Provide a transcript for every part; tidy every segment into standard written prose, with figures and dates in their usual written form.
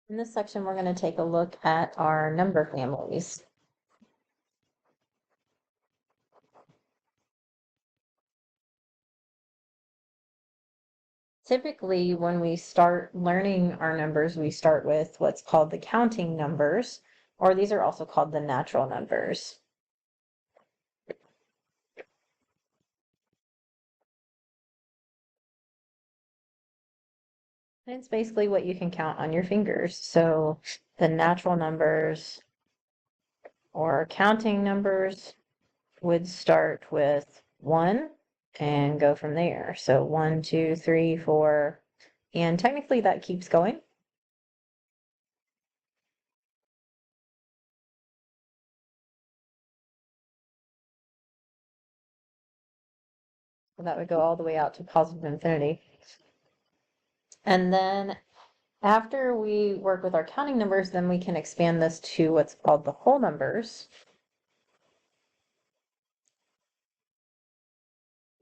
In this section, we're going to take a look at our number families. Typically, when we start learning our numbers, we start with what's called the counting numbers, or these are also called the natural numbers. And it's basically what you can count on your fingers. So the natural numbers or counting numbers would start with 1 and go from there. So 1, 2, 3, 4, and technically that keeps going. So that would go all the way out to positive infinity. And then after we work with our counting numbers, then we can expand this to what's called the whole numbers.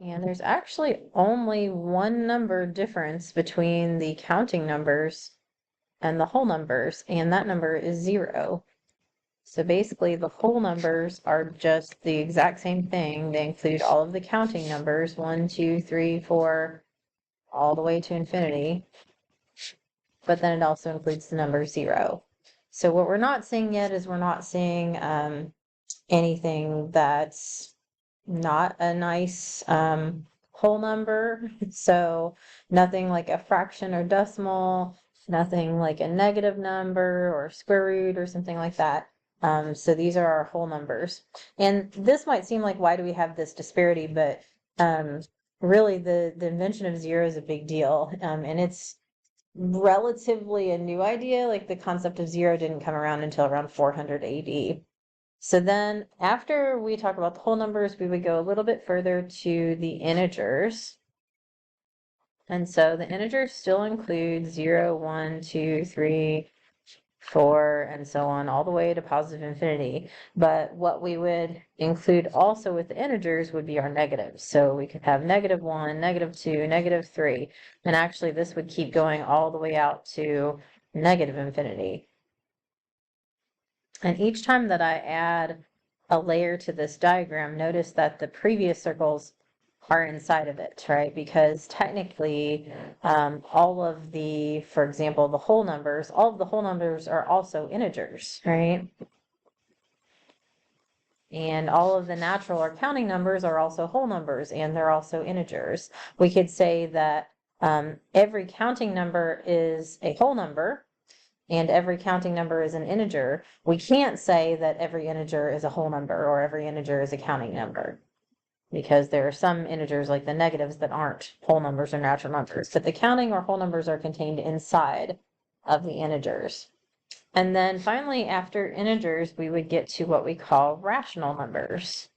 And there's actually only one number difference between the counting numbers and the whole numbers, and that number is 0. So basically the whole numbers are just the exact same thing. They include all of the counting numbers, 1, 2, 3, 4, all the way to infinity. But then it also includes the number 0. So what we're not seeing yet is we're not seeing anything that's not a nice whole number. So nothing like a fraction or decimal, nothing like a negative number or square root or something like that. So these are our whole numbers. And this might seem like, why do we have this disparity? But really the invention of 0 is a big deal. And it's relatively a new idea. Like the concept of 0 didn't come around until around 400 AD. So then after we talk about the whole numbers, we would go a little bit further to the integers. And so the integers still include 0, 1, 2, 3, 4, and so on, all the way to positive infinity. But what we would include also with the integers would be our negatives. So we could have -1, -2, -3. And actually this would keep going all the way out to negative infinity. And each time that I add a layer to this diagram, notice that the previous circles are inside of it, right? Because technically, all of the, for example, all of the whole numbers are also integers, right? And all of the natural or counting numbers are also whole numbers, and they're also integers. We could say that every counting number is a whole number, and every counting number is an integer. We can't say that every integer is a whole number or every integer is a counting number, because there are some integers like the negatives that aren't whole numbers or natural numbers, but the counting or whole numbers are contained inside of the integers. And then finally, after integers, we would get to what we call rational numbers.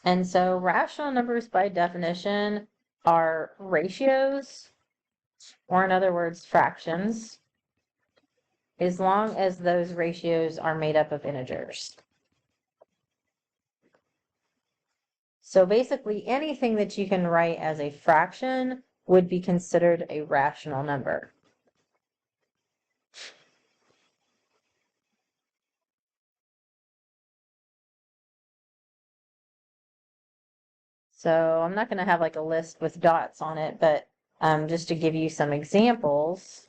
And so rational numbers by definition are ratios, or in other words, fractions, as long as those ratios are made up of integers. So basically anything that you can write as a fraction would be considered a rational number. So I'm not going to have like a list with dots on it, but just to give you some examples,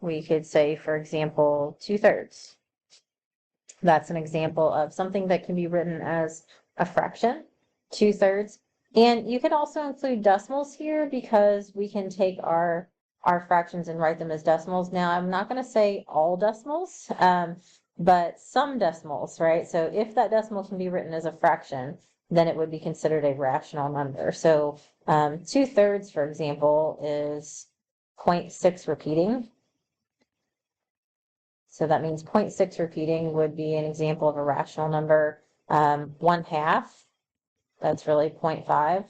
we could say, for example, 2/3. That's an example of something that can be written as a fraction, 2/3. And you could also include decimals here, because we can take our fractions and write them as decimals. Now, I'm not going to say all decimals, but some decimals, right? So if that decimal can be written as a fraction, then it would be considered a rational number. So 2/3, for example, is 0.6 repeating. So that means 0.6 repeating would be an example of a rational number. 1/2, that's really 0.5.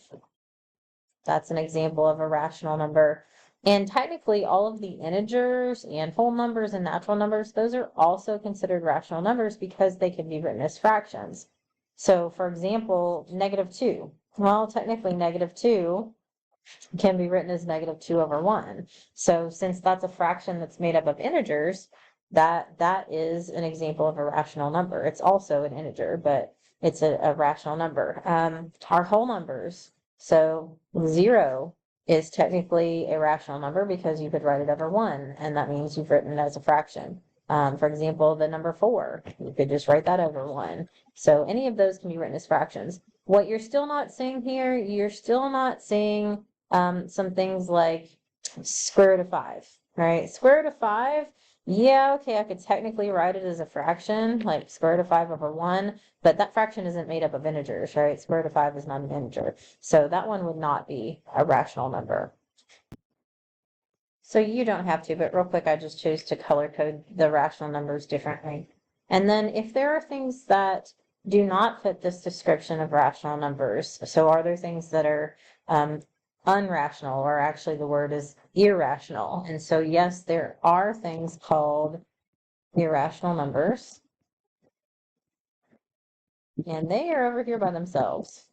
That's an example of a rational number. And technically, all of the integers and whole numbers and natural numbers, those are also considered rational numbers because they can be written as fractions. So for example, -2. Well, technically -2 can be written as -2/1. So since that's a fraction that's made up of integers, that is an example of a rational number. It's also an integer, but it's a rational number. Our whole numbers. So 0 is technically a rational number because you could write it over 1, and that means you've written it as a fraction. For example, the number 4, you could just write that over 1. So any of those can be written as fractions. What you're still not seeing here, you're still not seeing some things like square root of 5, right? Square root of 5, yeah, okay, I could technically write it as a fraction, like square root of 5/1, but that fraction isn't made up of integers, right? Square root of 5 is not an integer. So that one would not be a rational number. So you don't have to, but real quick, I just chose to color code the rational numbers differently. And then if there are things that do not fit this description of rational numbers, so are there things that are unrational, or actually the word is irrational? And so yes, there are things called irrational numbers, and they are over here by themselves.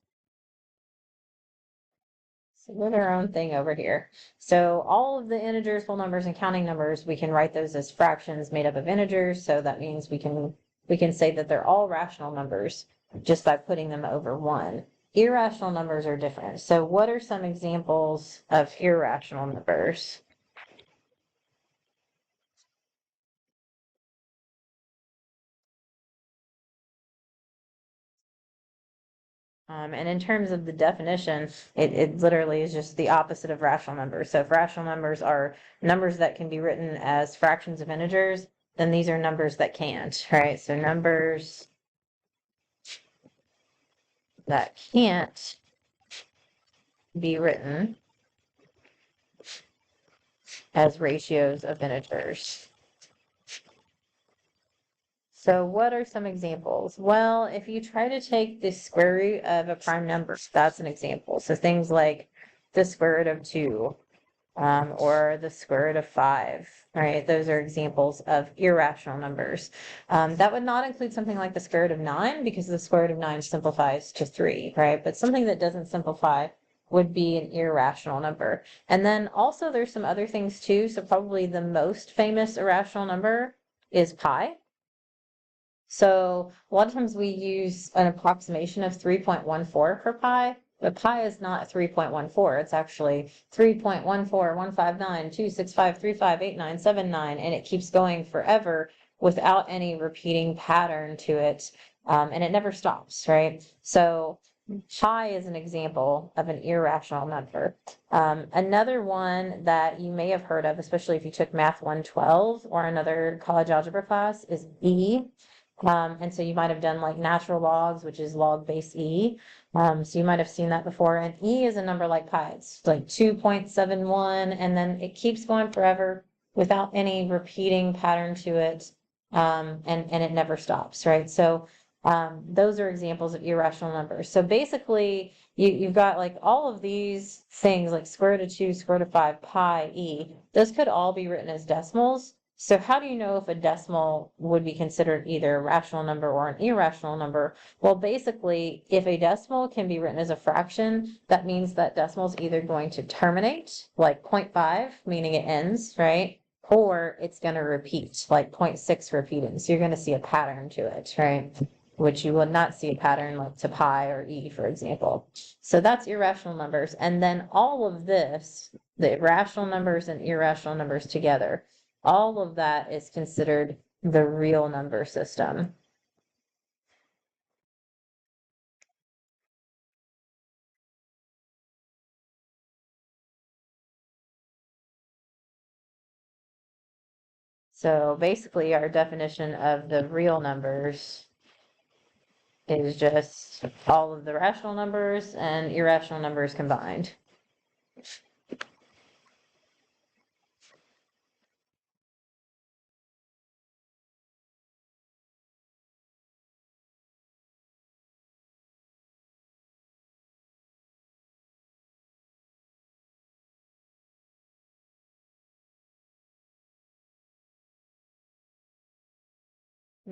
So they're their own thing over here. So all of the integers, whole numbers, and counting numbers, we can write those as fractions made up of integers. So that means we can say that they're all rational numbers just by putting them over 1. Irrational numbers are different. So what are some examples of irrational numbers? And in terms of the definition, it literally is just the opposite of rational numbers. So if rational numbers are numbers that can be written as fractions of integers, then these are numbers that can't, right? So numbers that can't be written as ratios of integers. So what are some examples? Well, if you try to take the square root of a prime number, that's an example. So things like the square root of 2, or the square root of 5, right? Those are examples of irrational numbers. That would not include something like the square root of 9, because the square root of 9 simplifies to 3, right? But something that doesn't simplify would be an irrational number. And then also there's some other things too. So probably the most famous irrational number is pi. So a lot of times we use an approximation of 3.14 for pi, but pi is not 3.14. It's actually 3.141592653588979, and it keeps going forever without any repeating pattern to it, and it never stops, right? So pi is an example of an irrational number. Another one that you may have heard of, especially if you took Math 112 or another college algebra class, is e. And so you might have done like natural logs, which is log base e. So you might have seen that before. And e is a number like pi. It's like 2.71, and then it keeps going forever without any repeating pattern to it. And it never stops, right? So those are examples of irrational numbers. So basically, you've got like all of these things like square root of 2, square root of 5, pi, e. Those could all be written as decimals. So how do you know if a decimal would be considered either a rational number or an irrational number? Well, basically, if a decimal can be written as a fraction, that means that decimal is either going to terminate, like 0.5, meaning it ends, right? Or it's going to repeat, like 0.6 repeating. So you're going to see a pattern to it, right? Which you would not see a pattern like to pi or e, for example. So that's irrational numbers. And then all of this, the rational numbers and irrational numbers together, all of that is considered the real number system. So basically, our definition of the real numbers is just all of the rational numbers and irrational numbers combined.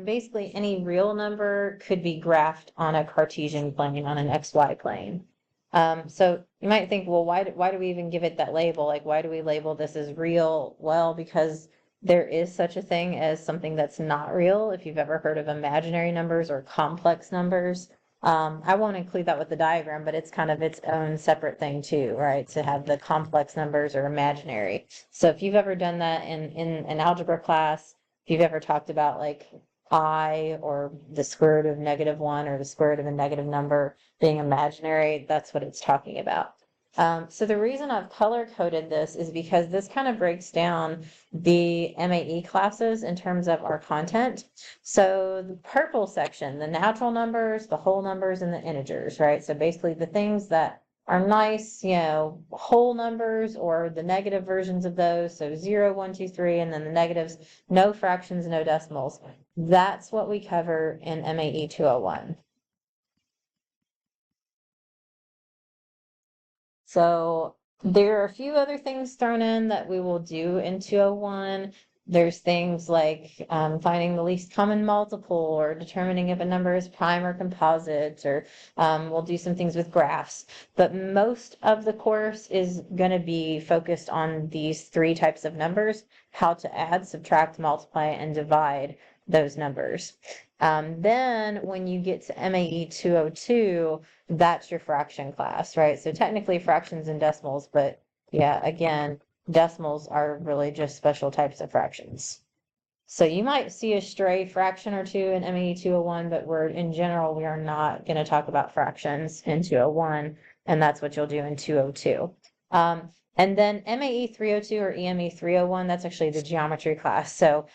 Basically, any real number could be graphed on a Cartesian plane, on an XY plane. So you might think, well, why do we even give it that label? Like, why do we label this as real? Well, because there is such a thing as something that's not real. If you've ever heard of imaginary numbers or complex numbers, I won't include that with the diagram, but it's kind of its own separate thing too, right? To have the complex numbers or imaginary. So if you've ever done that in an algebra class, if you've ever talked about like I or the square root of -1 or the square root of a negative number being imaginary, that's what it's talking about. So the reason I've color coded this is because this kind of breaks down the MAE classes in terms of our content. So the purple section, the natural numbers, the whole numbers, and the integers, right? So basically the things that are nice, whole numbers or the negative versions of those. So 0, 1, 2, 3, and then the negatives, no fractions, no decimals. That's what we cover in MAE 201. So there are a few other things thrown in that we will do in 201. There's things like finding the least common multiple or determining if a number is prime or composite, or we'll do some things with graphs. But most of the course is going to be focused on these three types of numbers: how to add, subtract, multiply, and divide those numbers. Then when you get to MAE 202, that's your fraction class, right? So technically fractions and decimals, but yeah, again, decimals are really just special types of fractions. So you might see a stray fraction or two in MAE 201, but in general, we are not going to talk about fractions in 201, and that's what you'll do in 202. And then MAE 302 or EME 301, that's actually the geometry class. So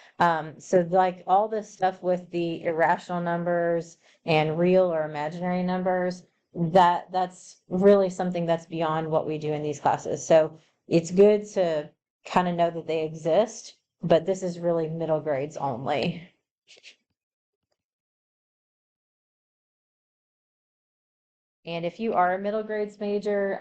like all this stuff with the irrational numbers and real or imaginary numbers, that's really something that's beyond what we do in these classes. So it's good to kind of know that they exist, but this is really middle grades only. And if you are a middle grades major,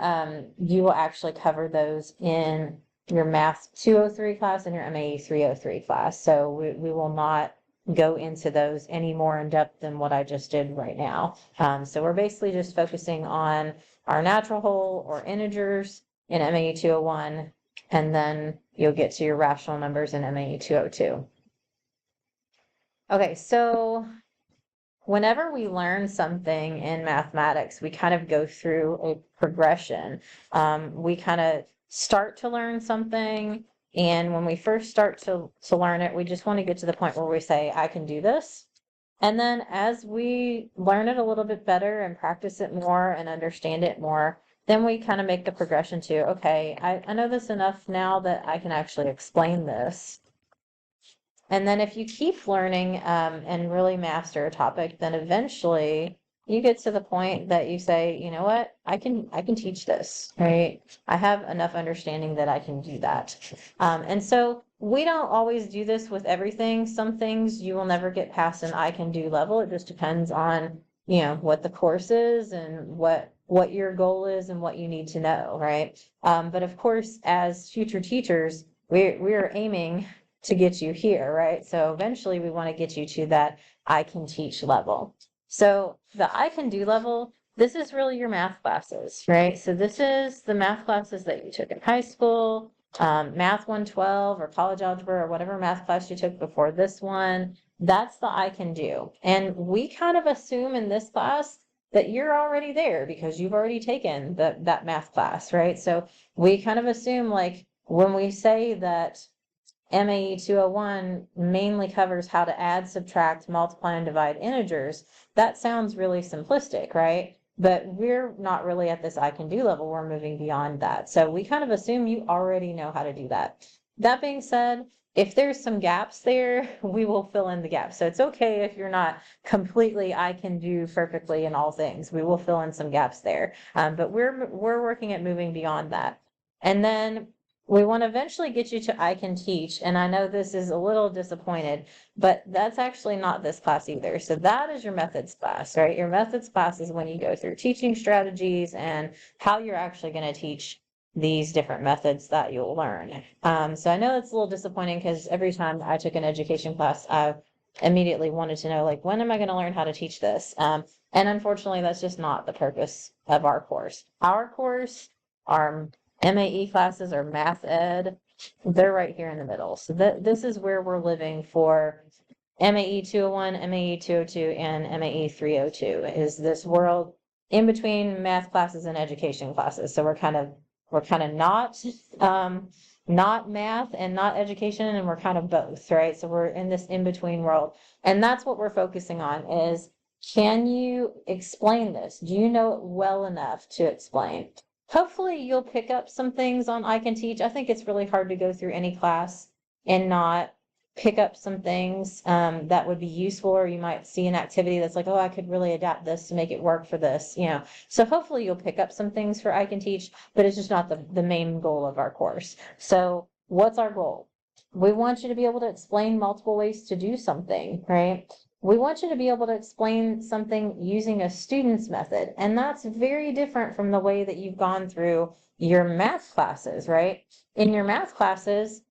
you will actually cover those in your Math 203 class and your MAE 303 class. So we will not go into those any more in depth than what I just did right now. So we're basically just focusing on our natural whole or integers in MAE 201, and then you'll get to your rational numbers in MAE 202. Okay, so whenever we learn something in mathematics, we kind of go through a progression. We kind of start to learn something, and when we first start to learn it, we just want to get to the point where we say, I can do this. And then as we learn it a little bit better and practice it more and understand it more, then we kind of make the progression to, okay, I know this enough now that I can actually explain this. And then if you keep learning and really master a topic, then eventually you get to the point that you say, you know what, I can teach this, right? I have enough understanding that I can do that. And so we don't always do this with everything. Some things you will never get past an I can do level. It just depends on, what the course is and what your goal is and what you need to know, right? But of course, as future teachers, we're aiming to get you here, right? So eventually we want to get you to that I can teach level. So the I can do level, this is really your math classes, right? So this is the math classes that you took in high school, Math 112 or college algebra or whatever math class you took before this one. That's the I can do. And we kind of assume in this class that you're already there because you've already taken that math class, right? So we kind of assume, like, when we say that MAE 201 mainly covers how to add, subtract, multiply, and divide integers, that sounds really simplistic, right? But we're not really at this I can do level. We're moving beyond that. So we kind of assume you already know how to do that. That being said, if there's some gaps there, we will fill in the gaps. So it's okay if you're not completely I can do perfectly in all things. We will fill in some gaps there. But we're working at moving beyond that. And then we want to eventually get you to I can teach, and I know this is a little disappointed, but that's actually not this class either. So that is your methods class, right? Your methods class is when you go through teaching strategies and how you're actually going to teach these different methods that you'll learn. So I know it's a little disappointing because every time I took an education class, I immediately wanted to know, like, when am I going to learn how to teach this? And unfortunately, that's just not the purpose of our course. Our course, our MAE classes or math ed, they're right here in the middle. So this is where we're living for MAE 201, MAE 202, and MAE 302 is this world in between math classes and education classes. So we're kind of not math and not education, and we're kind of both, right? So we're in this in between world. And that's what we're focusing on is, can you explain this? Do you know it well enough to explain? Hopefully you'll pick up some things on I Can Teach. I think it's really hard to go through any class and not pick up some things that would be useful, or you might see an activity that's like, oh, I could really adapt this to make it work for this, So hopefully you'll pick up some things for I Can Teach, but it's just not the main goal of our course. So what's our goal? We want you to be able to explain multiple ways to do something, right? We want you to be able to explain something using a student's method, and that's very different from the way that you've gone through your math classes, right? In your math classes,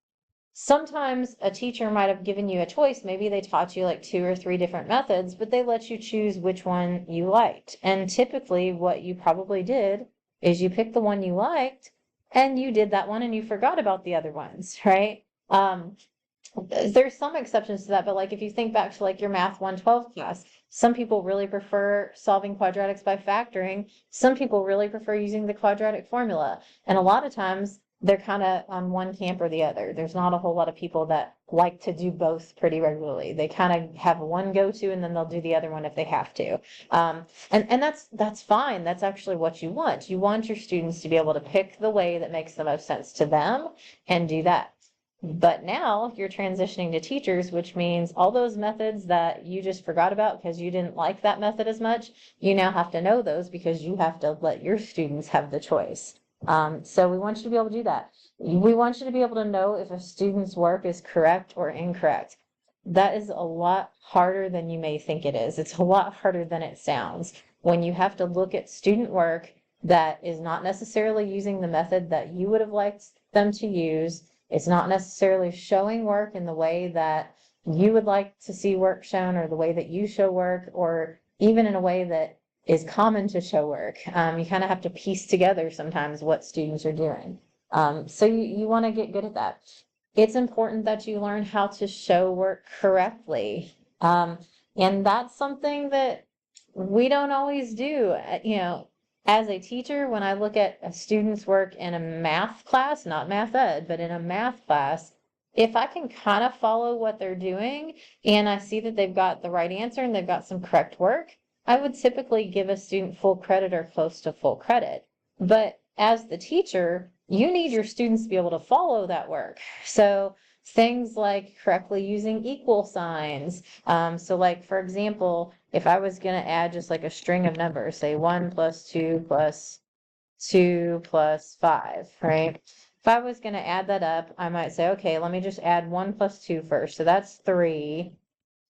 sometimes a teacher might have given you a choice. Maybe they taught you like 2 or 3 different methods, but they let you choose which one you liked. And typically what you probably did is you picked the one you liked and you did that one and you forgot about the other ones, right? There's some exceptions to that, but like if you think back to like your Math 112 class, some people really prefer solving quadratics by factoring. Some people really prefer using the quadratic formula. And a lot of times they're kind of on one camp or the other. There's not a whole lot of people that like to do both pretty regularly. They kind of have one go-to and then they'll do the other one if they have to. And that's fine. That's actually what you want. You want your students to be able to pick the way that makes the most sense to them and do that. But now you're transitioning to teachers, which means all those methods that you just forgot about because you didn't like that method as much, you now have to know those because you have to let your students have the choice. So we want you to be able to do that. We want you to be able to know if a student's work is correct or incorrect. That is a lot harder than you may think it is. It's a lot harder than it sounds. When you have to look at student work that is not necessarily using the method that you would have liked them to use, it's not necessarily showing work in the way that you would like to see work shown, or the way that you show work, or even in a way that is common to show work. You kind of have to piece together sometimes what students are doing. So you want to get good at that. It's important that you learn how to show work correctly. And that's something that we don't always do. As a teacher, when I look at a student's work in a math class, not math ed, but in a math class, if I can kind of follow what they're doing and I see that they've got the right answer and they've got some correct work, I would typically give a student full credit or close to full credit. But as the teacher, you need your students to be able to follow that work. So things like correctly using equal signs. So like, for example, if I was going to add just like a string of numbers, say 1 + 2 + 2 + 5, right? If I was going to add that up, I might say, okay, let me just add 1 + 2 first. So that's 3.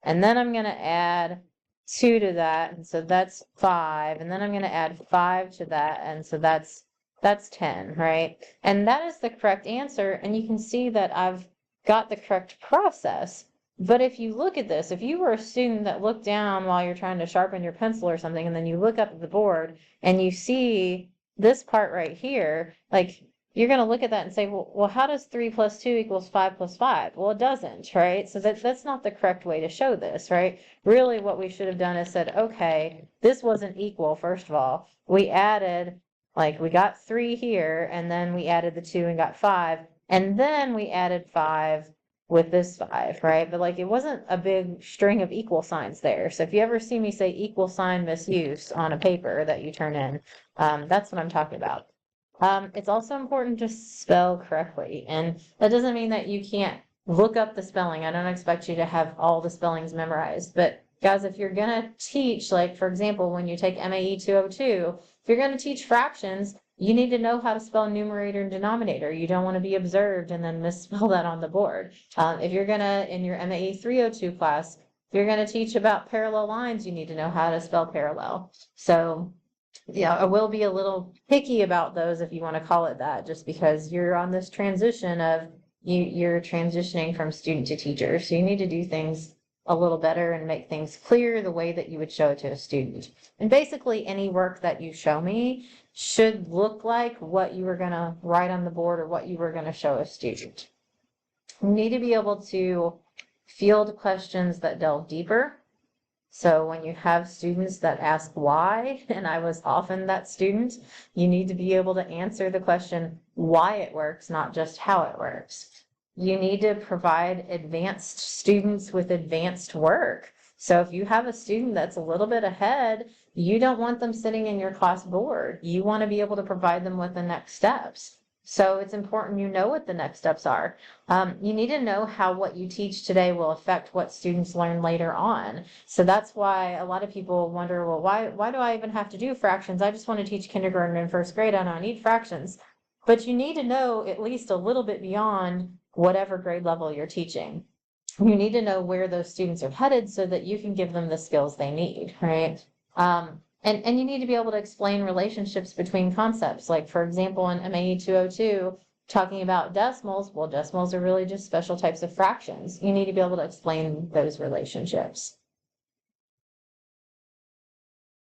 And then I'm going to add 2 to that. And so that's 5. And then I'm going to add 5 to that. And so that's 10, right? And that is the correct answer. And you can see that I've got the correct process. But if you look at this, if you were a student that looked down while you're trying to sharpen your pencil or something, and then you look up at the board and you see this part right here, like you're going to look at that and say, well, how does 3 + 2 = 5 + 5? Well, it doesn't, right? So that's not the correct way to show this, right? Really what we should have done is said, okay, this wasn't equal, first of all. We added, like we got 3 here, and then we added the 2 and got 5, and then we added 5 with this 5, right? But like it wasn't a big string of equal signs there. So if you ever see me say equal sign misuse on a paper that you turn in, that's what I'm talking about. It's also important to spell correctly, and that doesn't mean that you can't look up the spelling. I don't expect you to have all the spellings memorized, but guys, if you're gonna teach, like for example, when you take MAE 202, if you're gonna teach fractions, you need to know how to spell numerator and denominator. You don't want to be observed and then misspell that on the board. If you're gonna, in your MAE 302 class, if you're gonna teach about parallel lines, you need to know how to spell parallel. So yeah, I will be a little picky about those, if you want to call it that, just because you're on this transition of you're transitioning from student to teacher. So you need to do things a little better and make things clear the way that you would show it to a student. And basically any work that you show me should look like what you were going to write on the board or what you were going to show a student. You need to be able to field questions that delve deeper. So when you have students that ask why, and I was often that student, you need to be able to answer the question why it works, not just how it works. You need to provide advanced students with advanced work. So if you have a student that's a little bit ahead, you don't want them sitting in your class board. You want to be able to provide them with the next steps. So it's important you know what the next steps are. You need to know how what you teach today will affect what students learn later on. So that's why a lot of people wonder, well, why do I even have to do fractions? I just want to teach kindergarten and first grade. I don't need fractions. But you need to know at least a little bit beyond whatever grade level you're teaching. You need to know where those students are headed so that you can give them the skills they need, right? And you need to be able to explain relationships between concepts. Like, for example, in MAE 202, talking about decimals, well, decimals are really just special types of fractions. You need to be able to explain those relationships.